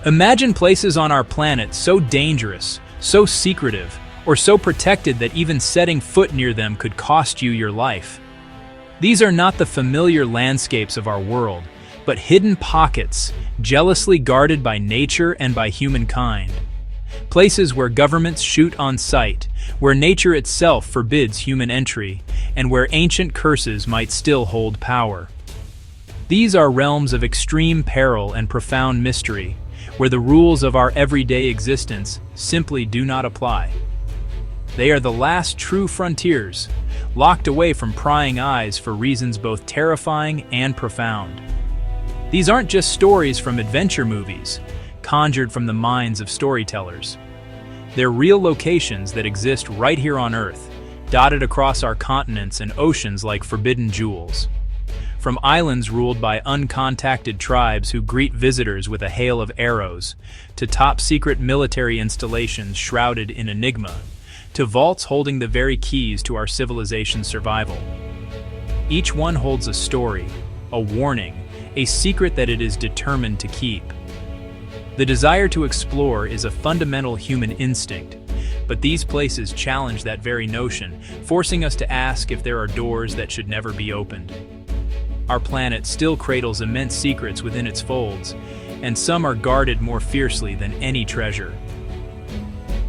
Imagine places on our planet so dangerous, so secretive, or so protected that even setting foot near them could cost you your life. These are not the familiar landscapes of our world, but hidden pockets, jealously guarded by nature and by humankind. Places where governments shoot on sight, where nature itself forbids human entry, and where ancient curses might still hold power. These are realms of extreme peril and profound mystery, where the rules of our everyday existence simply do not apply. They are the last true frontiers, locked away from prying eyes for reasons both terrifying and profound. These aren't just stories from adventure movies, conjured from the minds of storytellers. They're real locations that exist right here on Earth, dotted across our continents and oceans like forbidden jewels. From islands ruled by uncontacted tribes who greet visitors with a hail of arrows, to top-secret military installations shrouded in enigma, to vaults holding the very keys to our civilization's survival. Each one holds a story, a warning, a secret that it is determined to keep. The desire to explore is a fundamental human instinct, but these places challenge that very notion, forcing us to ask if there are doors that should never be opened. Our planet still cradles immense secrets within its folds, and some are guarded more fiercely than any treasure.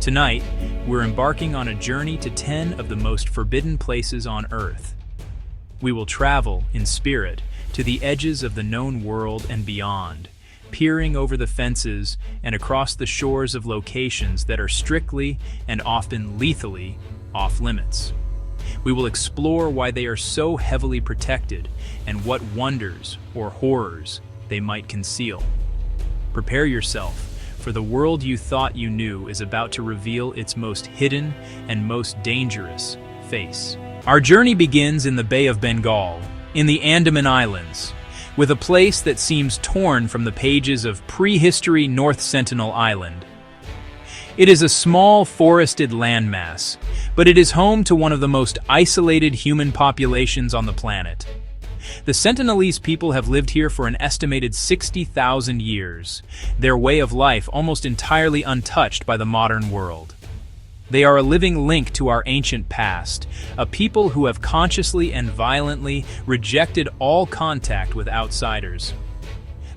Tonight, we're embarking on a journey to 10 of the most forbidden places on Earth. We will travel, in spirit, to the edges of the known world and beyond, peering over the fences and across the shores of locations that are strictly and often lethally off-limits. We will explore why they are so heavily protected and what wonders or horrors they might conceal. Prepare yourself, for the world you thought you knew is about to reveal its most hidden and most dangerous face. Our journey begins in the Bay of Bengal, in the Andaman Islands, with a place that seems torn from the pages of prehistory North Sentinel Island. It is a small forested landmass, but it is home to one of the most isolated human populations on the planet. The Sentinelese people have lived here for an estimated 60,000 years, their way of life almost entirely untouched by the modern world. They are a living link to our ancient past, a people who have consciously and violently rejected all contact with outsiders.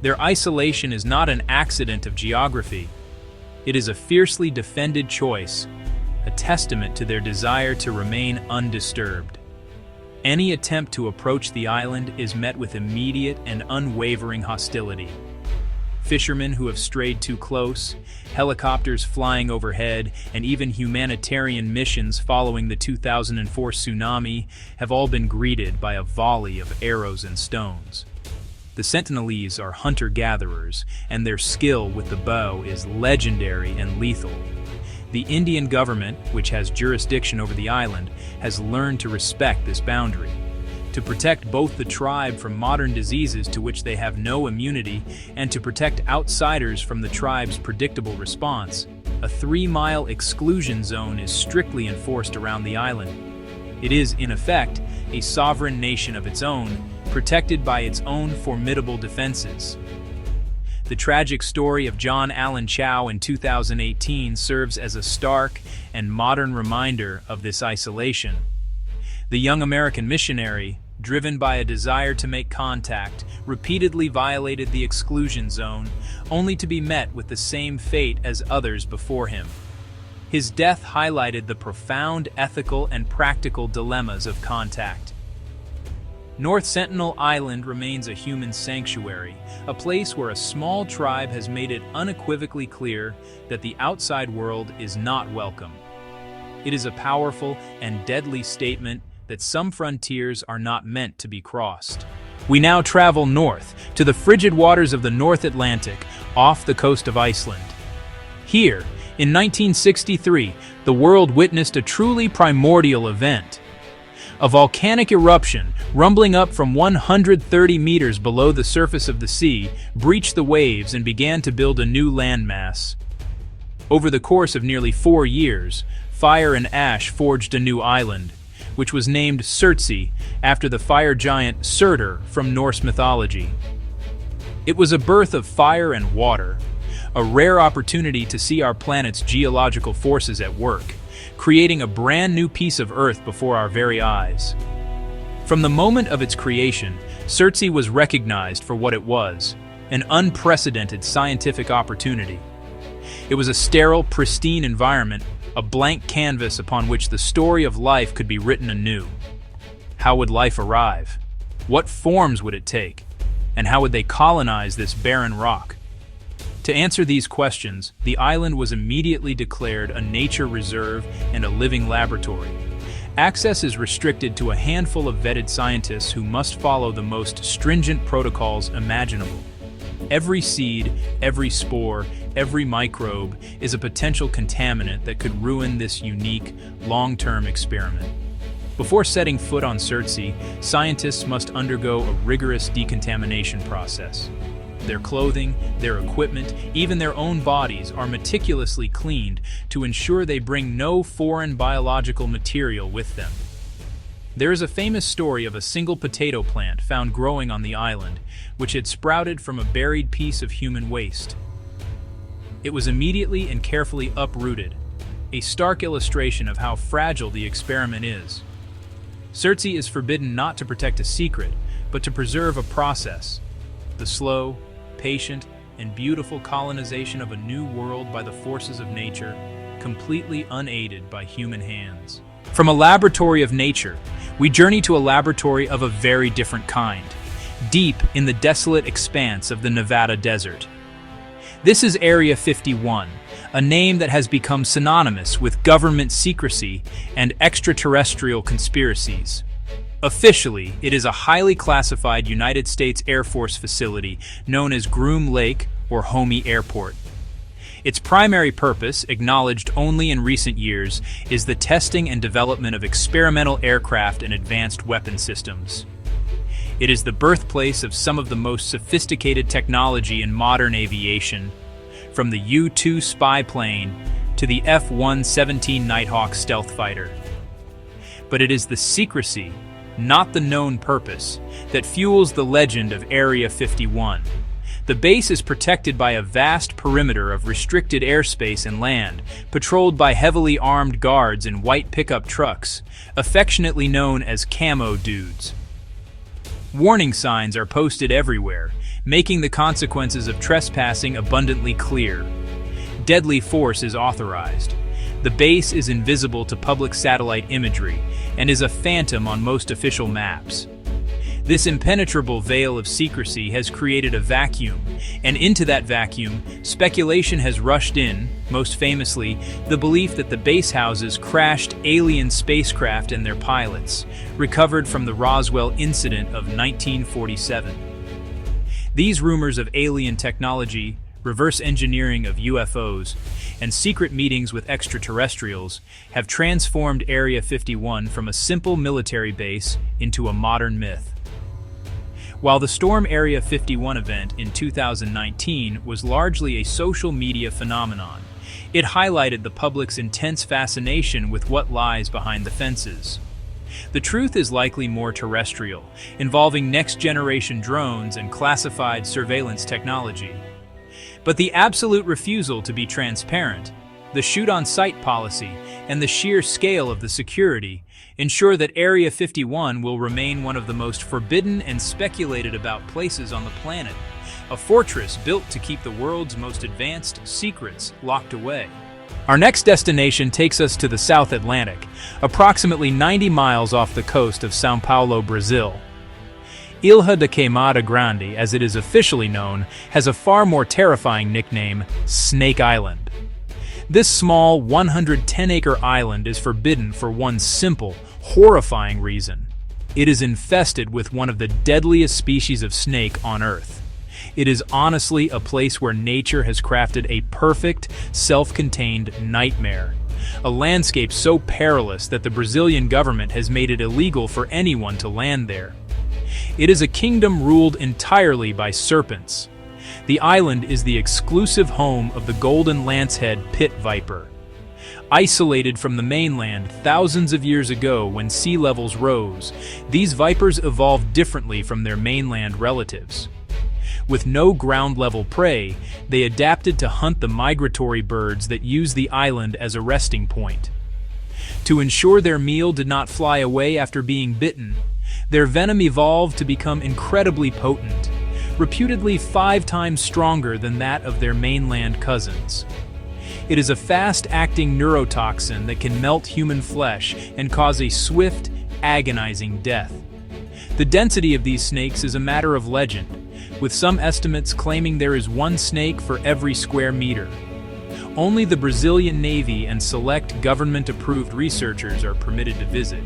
Their isolation is not an accident of geography. It is a fiercely defended choice, a testament to their desire to remain undisturbed. Any attempt to approach the island is met with immediate and unwavering hostility. Fishermen who have strayed too close, helicopters flying overhead, and even humanitarian missions following the 2004 tsunami have all been greeted by a volley of arrows and stones. The Sentinelese are hunter-gatherers, and their skill with the bow is legendary and lethal. The Indian government, which has jurisdiction over the island, has learned to respect this boundary. To protect both the tribe from modern diseases to which they have no immunity, and to protect outsiders from the tribe's predictable response, a 3-mile exclusion zone is strictly enforced around the island. It is, in effect, a sovereign nation of its own, protected by its own formidable defenses. The tragic story of John Allen Chau in 2018 serves as a stark and modern reminder of this isolation. The young American missionary, driven by a desire to make contact, repeatedly violated the exclusion zone, only to be met with the same fate as others before him. His death highlighted the profound ethical and practical dilemmas of contact. North Sentinel Island remains a human sanctuary, a place where a small tribe has made it unequivocally clear that the outside world is not welcome. It is a powerful and deadly statement that some frontiers are not meant to be crossed. We now travel north to the frigid waters of the North Atlantic, off the coast of Iceland. Here, in 1963, the world witnessed a truly primordial event. A volcanic eruption, rumbling up from 130 meters below the surface of the sea, breached the waves and began to build a new landmass. Over the course of nearly 4 years, fire and ash forged a new island, which was named Surtsey after the fire giant Surtur from Norse mythology. It was a birth of fire and water, a rare opportunity to see our planet's geological forces at work, creating a brand new piece of Earth before our very eyes. From the moment of its creation, Surtsey was recognized for what it was, an unprecedented scientific opportunity. It was a sterile, pristine environment, a blank canvas upon which the story of life could be written anew. How would life arrive? What forms would it take? And how would they colonize this barren rock? To answer these questions, the island was immediately declared a nature reserve and a living laboratory. Access is restricted to a handful of vetted scientists who must follow the most stringent protocols imaginable. Every seed, every spore, every microbe is a potential contaminant that could ruin this unique, long-term experiment. Before setting foot on Surtsey, scientists must undergo a rigorous decontamination process. Their clothing, their equipment, even their own bodies are meticulously cleaned to ensure they bring no foreign biological material with them. There is a famous story of a single potato plant found growing on the island, which had sprouted from a buried piece of human waste. It was immediately and carefully uprooted, a stark illustration of how fragile the experiment is. Surtsey is forbidden not to protect a secret, but to preserve a process, the slow, patient, and beautiful colonization of a new world by the forces of nature, completely unaided by human hands. From a laboratory of nature, we journey to a laboratory of a very different kind, deep in the desolate expanse of the Nevada desert. This is Area 51, a name that has become synonymous with government secrecy and extraterrestrial conspiracies. Officially, it is a highly classified United States Air Force facility known as Groom Lake or Homey Airport. Its primary purpose, acknowledged only in recent years, is the testing and development of experimental aircraft and advanced weapon systems. It is the birthplace of some of the most sophisticated technology in modern aviation, from the U-2 spy plane to the F-117 Nighthawk stealth fighter. But it is the secrecy, not the known purpose, that fuels the legend of Area 51. The base is protected by a vast perimeter of restricted airspace and land, patrolled by heavily armed guards in white pickup trucks, affectionately known as camo dudes. Warning signs are posted everywhere, making the consequences of trespassing abundantly clear. Deadly force is authorized. The base is invisible to public satellite imagery and is a phantom on most official maps. This impenetrable veil of secrecy has created a vacuum, and into that vacuum, speculation has rushed in, most famously, the belief that the base houses crashed alien spacecraft and their pilots, recovered from the Roswell incident of 1947. These rumors of alien technology, reverse engineering of UFOs, and secret meetings with extraterrestrials have transformed Area 51 from a simple military base into a modern myth. While the Storm Area 51 event in 2019 was largely a social media phenomenon, it highlighted the public's intense fascination with what lies behind the fences. The truth is likely more terrestrial, involving next-generation drones and classified surveillance technology. But the absolute refusal to be transparent, the shoot-on-sight policy, and the sheer scale of the security ensure that Area 51 will remain one of the most forbidden and speculated about places on the planet, a fortress built to keep the world's most advanced secrets locked away. Our next destination takes us to the South Atlantic, approximately 90 miles off the coast of São Paulo, Brazil. Ilha de Queimada Grande, as it is officially known, has a far more terrifying nickname, Snake Island. This small 110-acre island is forbidden for one simple, horrifying reason. It is infested with one of the deadliest species of snake on Earth. It is honestly a place where nature has crafted a perfect, self-contained nightmare. A landscape so perilous that the Brazilian government has made it illegal for anyone to land there. It is a kingdom ruled entirely by serpents. The island is the exclusive home of the golden lancehead pit viper. Isolated from the mainland thousands of years ago when sea levels rose, these vipers evolved differently from their mainland relatives. With no ground-level prey, they adapted to hunt the migratory birds that use the island as a resting point. To ensure their meal did not fly away after being bitten, their venom evolved to become incredibly potent, reputedly 5 times stronger than that of their mainland cousins. It is a fast-acting neurotoxin that can melt human flesh and cause a swift, agonizing death. The density of these snakes is a matter of legend, with some estimates claiming there is 1 snake for every square meter. Only the Brazilian Navy and select government-approved researchers are permitted to visit,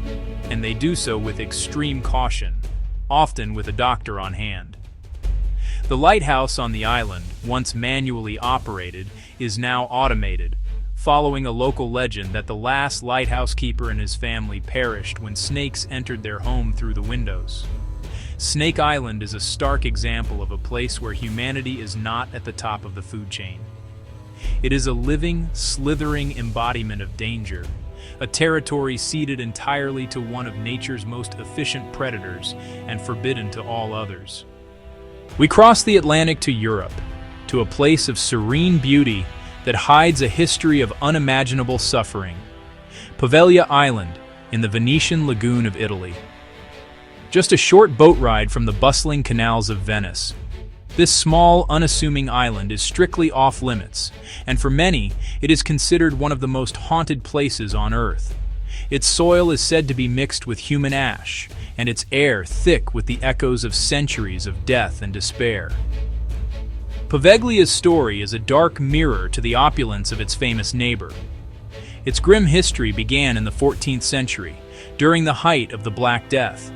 and they do so with extreme caution, often with a doctor on hand. The lighthouse on the island, once manually operated, is now automated, following a local legend that the last lighthouse keeper and his family perished when snakes entered their home through the windows. Snake Island is a stark example of a place where humanity is not at the top of the food chain. It is a living, slithering embodiment of danger, a territory ceded entirely to one of nature's most efficient predators and forbidden to all others. We cross the Atlantic to Europe, to a place of serene beauty that hides a history of unimaginable suffering. Poveglia Island, in the Venetian lagoon of Italy. Just a short boat ride from the bustling canals of Venice. This small, unassuming island is strictly off-limits, and for many, it is considered one of the most haunted places on Earth. Its soil is said to be mixed with human ash, and its air thick with the echoes of centuries of death and despair. Poveglia's story is a dark mirror to the opulence of its famous neighbor. Its grim history began in the 14th century, during the height of the Black Death.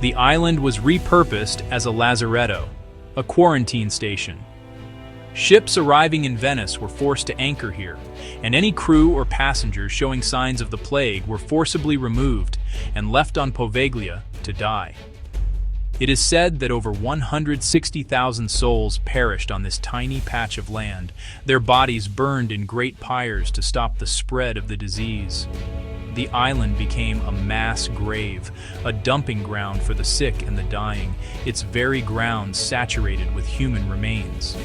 The island was repurposed as a lazaretto, a quarantine station. Ships arriving in Venice were forced to anchor here, and any crew or passengers showing signs of the plague were forcibly removed and left on Poveglia to die. It is said that over 160,000 souls perished on this tiny patch of land, their bodies burned in great pyres to stop the spread of the disease. The island became a mass grave, a dumping ground for the sick and the dying, its very grounds saturated with human remains.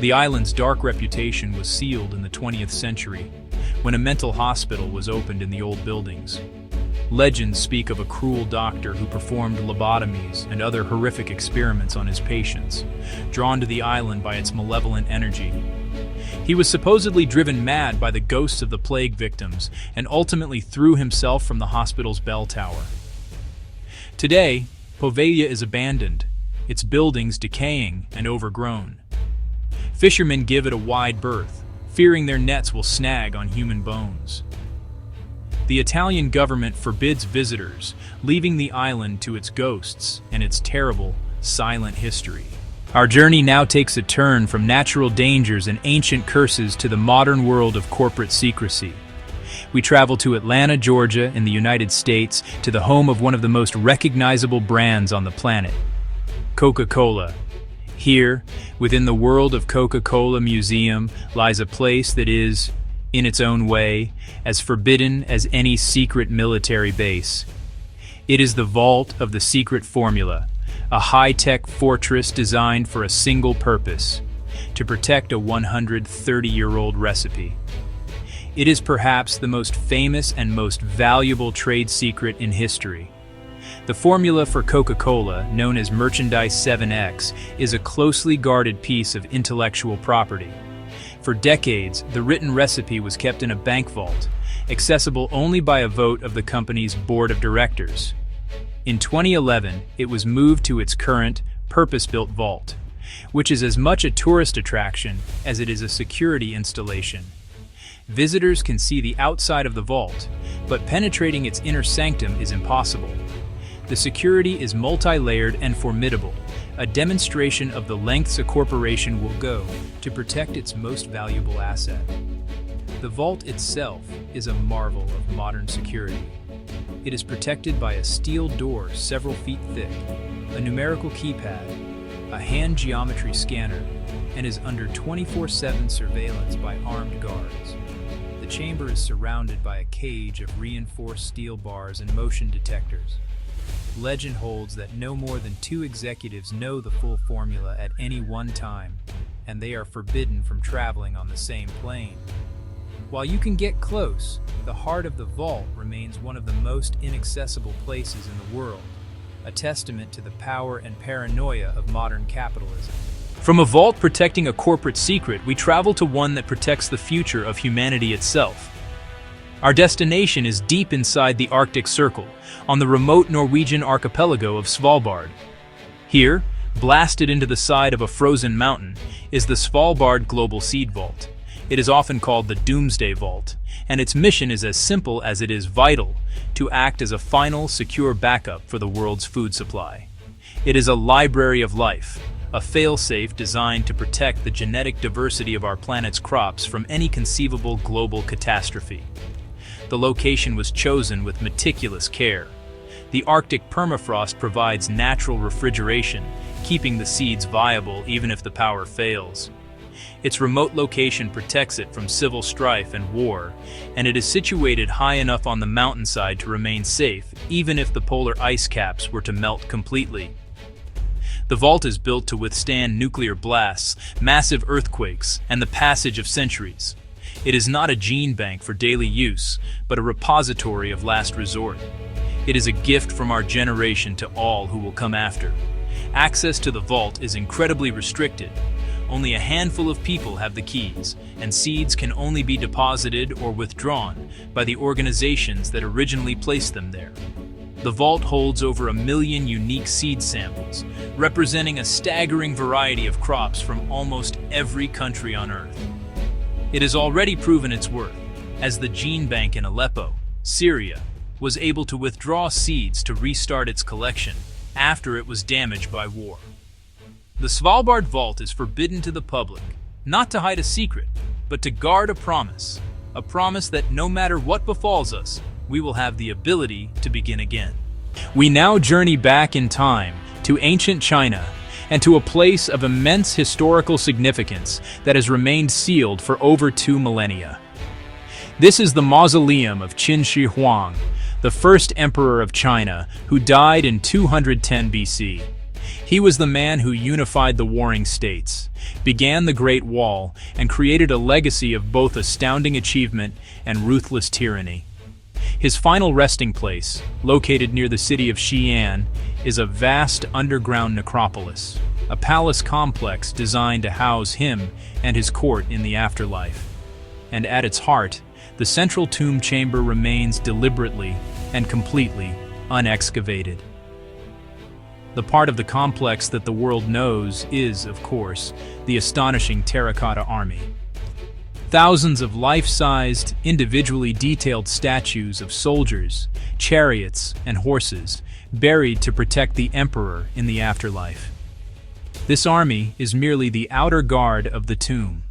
The island's dark reputation was sealed in the 20th century, when a mental hospital was opened in the old buildings. Legends speak of a cruel doctor who performed lobotomies and other horrific experiments on his patients, drawn to the island by its malevolent energy. He was supposedly driven mad by the ghosts of the plague victims and ultimately threw himself from the hospital's bell tower. Today, Poveglia is abandoned, its buildings decaying and overgrown. Fishermen give it a wide berth, fearing their nets will snag on human bones. The Italian government forbids visitors, leaving the island to its ghosts and its terrible, silent history. Our journey now takes a turn from natural dangers and ancient curses to the modern world of corporate secrecy. We travel to Atlanta, Georgia, in the United States, to the home of one of the most recognizable brands on the planet, Coca-Cola. Here, within the World of Coca-Cola Museum, lies a place that is, in its own way, as forbidden as any secret military base. It is the vault of the secret formula, a high-tech fortress designed for a single purpose, to protect a 130-year-old recipe. It is perhaps the most famous and most valuable trade secret in history. The formula for Coca-Cola, known as Merchandise 7X, is a closely guarded piece of intellectual property. For decades, the written recipe was kept in a bank vault, accessible only by a vote of the company's board of directors. In 2011, it was moved to its current, purpose-built vault, which is as much a tourist attraction as it is a security installation. Visitors can see the outside of the vault, but penetrating its inner sanctum is impossible. The security is multi-layered and formidable, a demonstration of the lengths a corporation will go to protect its most valuable asset. The vault itself is a marvel of modern security. It is protected by a steel door several feet thick, a numerical keypad, a hand geometry scanner, and is under 24/7 surveillance by armed guards. The chamber is surrounded by a cage of reinforced steel bars and motion detectors. Legend holds that no more than 2 executives know the full formula at any one time, and they are forbidden from traveling on the same plane. While you can get close, the heart of the vault remains one of the most inaccessible places in the world, a testament to the power and paranoia of modern capitalism. From a vault protecting a corporate secret, we travel to one that protects the future of humanity itself. Our destination is deep inside the Arctic Circle, on the remote Norwegian archipelago of Svalbard. Here, blasted into the side of a frozen mountain, is the Svalbard Global Seed Vault. It is often called the Doomsday Vault, and its mission is as simple as it is vital: to act as a final, secure backup for the world's food supply. It is a library of life, a fail-safe designed to protect the genetic diversity of our planet's crops from any conceivable global catastrophe. The location was chosen with meticulous care. The Arctic permafrost provides natural refrigeration, keeping the seeds viable even if the power fails. Its remote location protects it from civil strife and war, and it is situated high enough on the mountainside to remain safe, even if the polar ice caps were to melt completely. The vault is built to withstand nuclear blasts, massive earthquakes, and the passage of centuries. It is not a gene bank for daily use, but a repository of last resort. It is a gift from our generation to all who will come after. Access to the vault is incredibly restricted. Only a handful of people have the keys, and seeds can only be deposited or withdrawn by the organizations that originally placed them there. The vault holds over 1 million unique seed samples, representing a staggering variety of crops from almost every country on Earth. It has already proven its worth, as the gene bank in Aleppo, Syria, was able to withdraw seeds to restart its collection after it was damaged by war. The Svalbard Vault is forbidden to the public, not to hide a secret, but to guard a promise that no matter what befalls us, we will have the ability to begin again. We now journey back in time to ancient China and to a place of immense historical significance that has remained sealed for over 2 millennia. This is the mausoleum of Qin Shi Huang, the first emperor of China, who died in 210 BC. He was the man who unified the warring states, began the Great Wall, and created a legacy of both astounding achievement and ruthless tyranny. His final resting place, located near the city of Xi'an, is a vast underground necropolis, a palace complex designed to house him and his court in the afterlife. And at its heart, the central tomb chamber remains deliberately and completely unexcavated. The part of the complex that the world knows is, of course, the astonishing terracotta army. Thousands of life-sized, individually detailed statues of soldiers, chariots, and horses, buried to protect the emperor in the afterlife. This army is merely the outer guard of the tomb.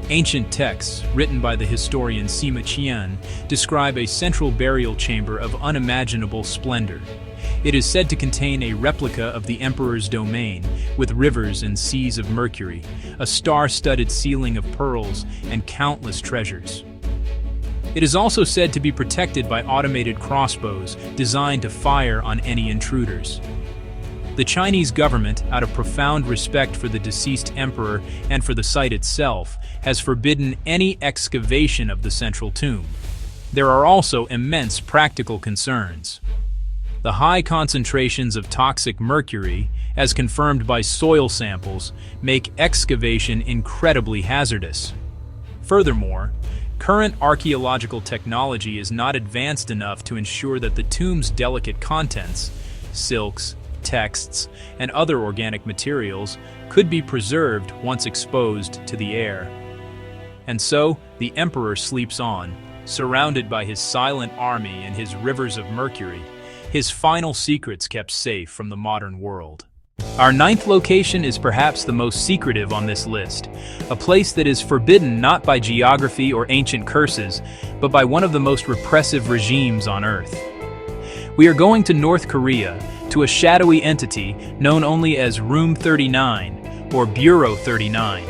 Ancient texts, written by the historian Sima Qian, describe a central burial chamber of unimaginable splendor. It is said to contain a replica of the emperor's domain, with rivers and seas of mercury, a star-studded ceiling of pearls, and countless treasures. It is also said to be protected by automated crossbows designed to fire on any intruders. The Chinese government, out of profound respect for the deceased emperor and for the site itself, has forbidden any excavation of the central tomb. There are also immense practical concerns. The high concentrations of toxic mercury, as confirmed by soil samples, make excavation incredibly hazardous. Furthermore, current archaeological technology is not advanced enough to ensure that the tomb's delicate contents, silks, texts, and other organic materials, could be preserved once exposed to the air. And so, the emperor sleeps on, surrounded by his silent army and his rivers of mercury, his final secrets kept safe from the modern world. Our 9th location is perhaps the most secretive on this list, a place that is forbidden not by geography or ancient curses, but by one of the most repressive regimes on Earth. We are going to North Korea, to a shadowy entity known only as Room 39 or Bureau 39.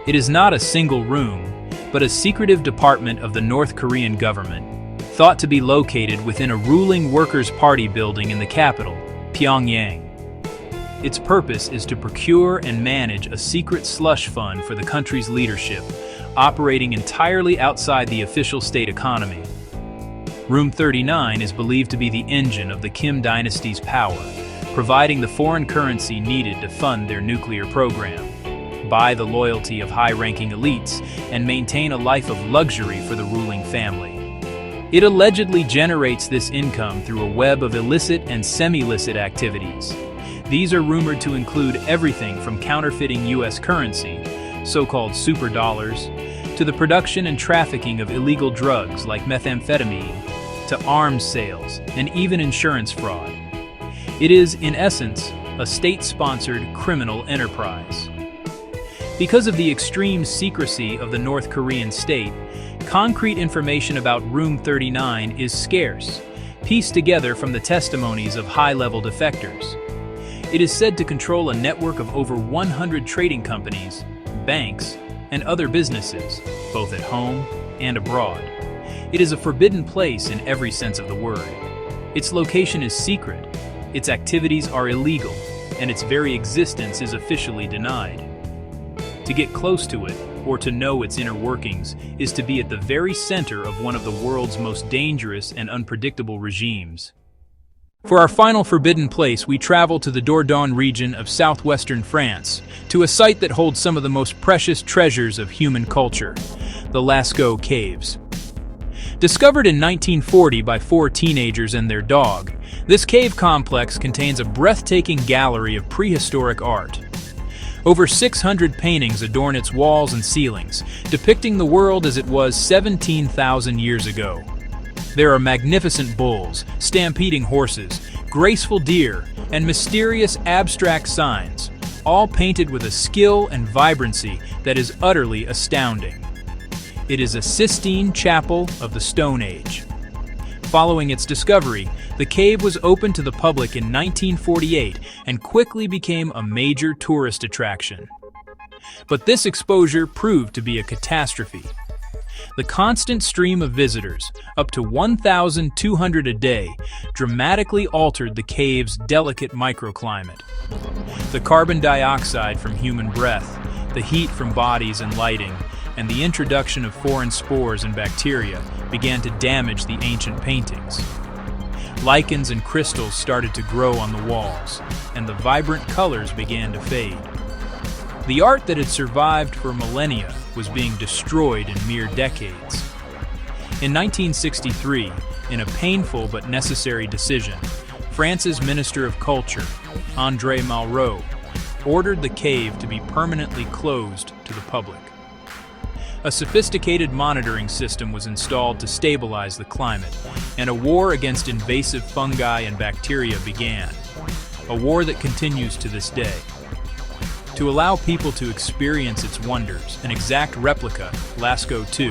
It is not a single room, but a secretive department of the North Korean government, thought to be located within a ruling Workers' Party building in the capital, Pyongyang. Its purpose is to procure and manage a secret slush fund for the country's leadership, operating entirely outside the official state economy. Room 39 is believed to be the engine of the Kim dynasty's power, providing the foreign currency needed to fund their nuclear program, buy the loyalty of high-ranking elites, and maintain a life of luxury for the ruling family. It allegedly generates this income through a web of illicit and semi-illicit activities. These are rumored to include everything from counterfeiting U.S. currency, so-called super dollars, to the production and trafficking of illegal drugs like methamphetamine, to arms sales, and even insurance fraud. It is, in essence, a state-sponsored criminal enterprise. Because of the extreme secrecy of the North Korean state, concrete information about Room 39 is scarce, pieced together from the testimonies of high-level defectors. It is said to control a network of over 100 trading companies, banks, and other businesses, both at home and abroad. It is a forbidden place in every sense of the word. Its location is secret, its activities are illegal, and its very existence is officially denied. To get close to it, or to know its inner workings, is to be at the very center of one of the world's most dangerous and unpredictable regimes. For our final forbidden place, we travel to the Dordogne region of southwestern France, to a site that holds some of the most precious treasures of human culture, the Lascaux Caves. Discovered in 1940 by 4 teenagers and their dog, this cave complex contains a breathtaking gallery of prehistoric art. Over 600 paintings adorn its walls and ceilings, depicting the world as it was 17,000 years ago. There are magnificent bulls, stampeding horses, graceful deer, and mysterious abstract signs, all painted with a skill and vibrancy that is utterly astounding. It is a Sistine Chapel of the Stone Age. Following its discovery, the cave was opened to the public in 1948 and quickly became a major tourist attraction. But this exposure proved to be a catastrophe. The constant stream of visitors, up to 1,200 a day, dramatically altered the cave's delicate microclimate. The carbon dioxide from human breath, the heat from bodies and lighting, and the introduction of foreign spores and bacteria began to damage the ancient paintings. Lichens and crystals started to grow on the walls, and the vibrant colors began to fade. The art that had survived for millennia was being destroyed in mere decades. In 1963, in a painful but necessary decision, France's Minister of Culture, André Malraux, ordered the cave to be permanently closed to the public. A sophisticated monitoring system was installed to stabilize the climate, and a war against invasive fungi and bacteria began, a war that continues to this day. To allow people to experience its wonders, an exact replica, Lascaux II,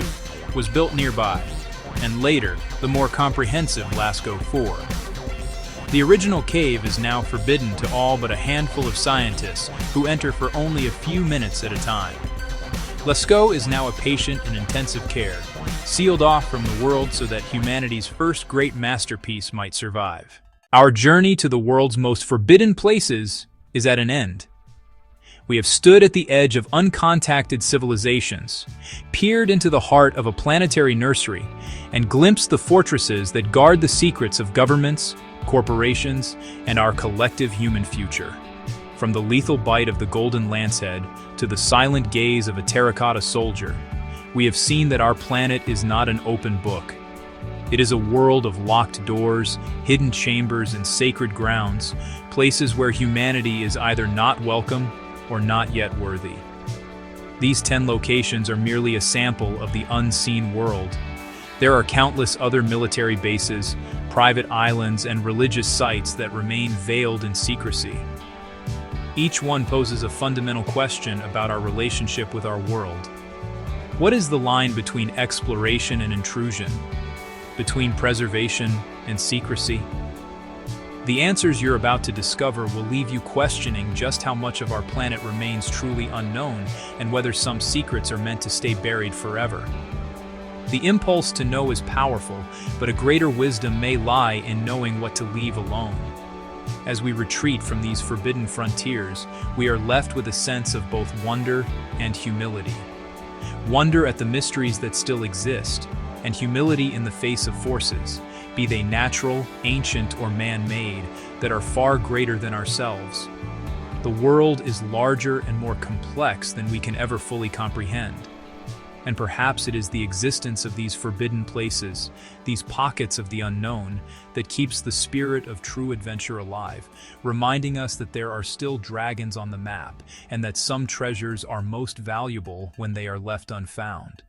was built nearby, and later, the more comprehensive Lascaux IV. The original cave is now forbidden to all but a handful of scientists who enter for only a few minutes at a time. Lascaux is now a patient in intensive care, sealed off from the world so that humanity's first great masterpiece might survive. Our journey to the world's most forbidden places is at an end. We have stood at the edge of uncontacted civilizations, peered into the heart of a planetary nursery, and glimpsed the fortresses that guard the secrets of governments, corporations, and our collective human future. From the lethal bite of the golden lancehead to the silent gaze of a terracotta soldier, we have seen that our planet is not an open book. It is a world of locked doors, hidden chambers, and sacred grounds, places where humanity is either not welcome or not yet worthy. These 10 locations are merely a sample of the unseen world. There are countless other military bases, private islands, and religious sites that remain veiled in secrecy. Each one poses a fundamental question about our relationship with our world. What is the line between exploration and intrusion? Between preservation and secrecy? The answers you're about to discover will leave you questioning just how much of our planet remains truly unknown and whether some secrets are meant to stay buried forever. The impulse to know is powerful, but a greater wisdom may lie in knowing what to leave alone. As we retreat from these forbidden frontiers, we are left with a sense of both wonder and humility. Wonder at the mysteries that still exist, and humility in the face of forces, be they natural, ancient, or man-made, that are far greater than ourselves. The world is larger and more complex than we can ever fully comprehend. And perhaps it is the existence of these forbidden places, these pockets of the unknown, that keeps the spirit of true adventure alive, reminding us that there are still dragons on the map, and that some treasures are most valuable when they are left unfound.